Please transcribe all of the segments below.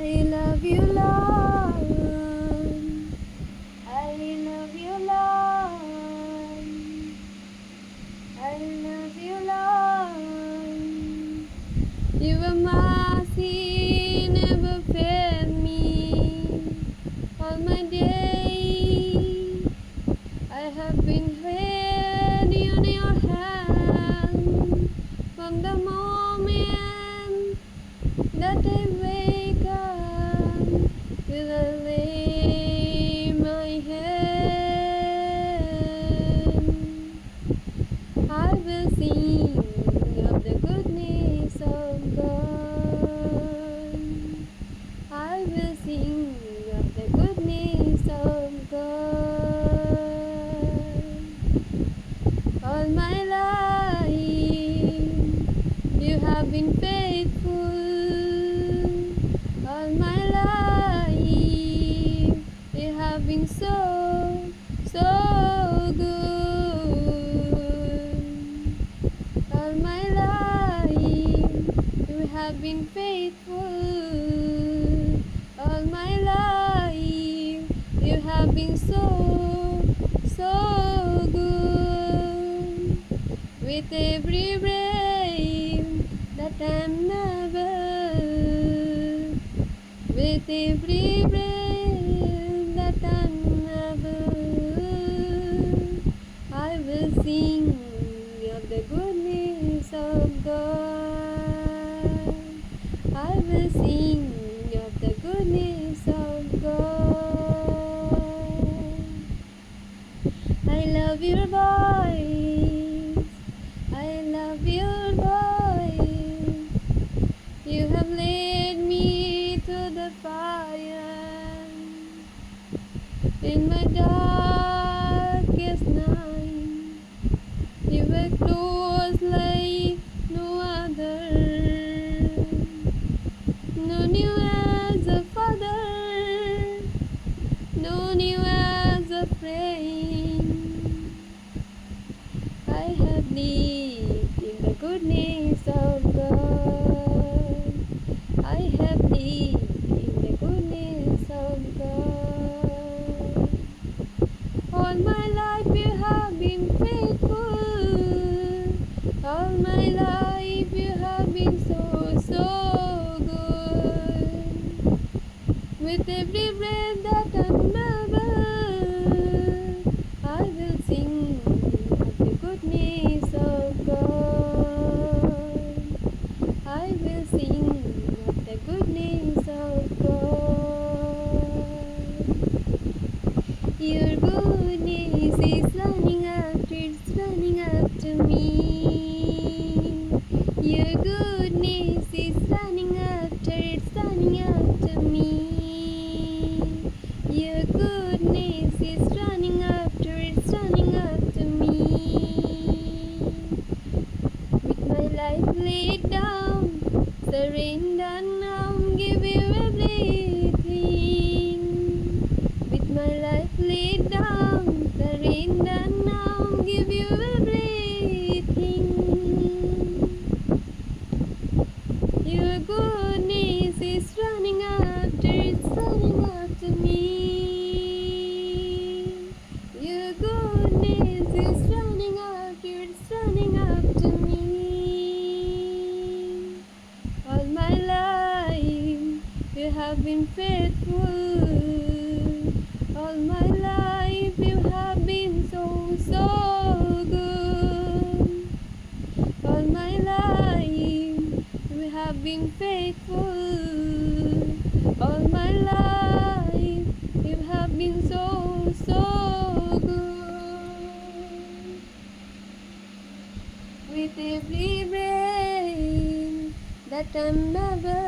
I love you, Lord. I love you, Lord. I love you, Lord. Your mercy never failed me. All my days I have been held in your hand from the moment that I wake up till I lay my head. I will sing of the goodness of God. I will sing of the goodness of God. All my life you have been faithful. All my life you have been so, so good. All my life you have been faithful. All my life you have been so, so good. With every breath that I'm never, with every breath that I'm never, I will sing of the goodness of God. I will sing of the goodness of God. I love your voice. I love your voice. You have led me to the fire in my darkest night. You were close like no other. Known you as a father, known you as a friend. I have lived in the goodness of God. I have lived in the goodness of God. All my life you have been faithful. All my life you have been so, so good. With every breath that I'm ever, I will sing of the goodness of God. I will sing of the goodness of God. Your goodness is running after, it's running after me. Your goodness is running after, it's running after me. Your goodness is running after, it's running after me. With my life laid down, surrender now, give you everything. With my life laid down, surrender now, give you everything. Your goodness is running after, it's running after me. Your goodness is running after, it's running after me. All my life you have been faithful. All my life you have been so, so good. All my life you have been faithful. All my life you have been so, so good. With every breath that I'm ever,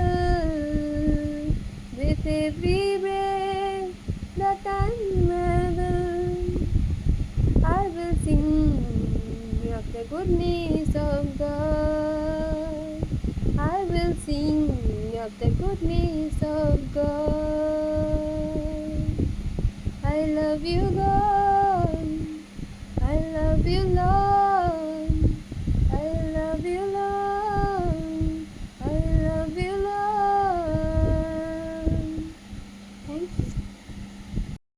with every breath that I'm ever, I will sing of the goodness of God. I will sing of the goodness of God. I love you, God. I love you, Lord.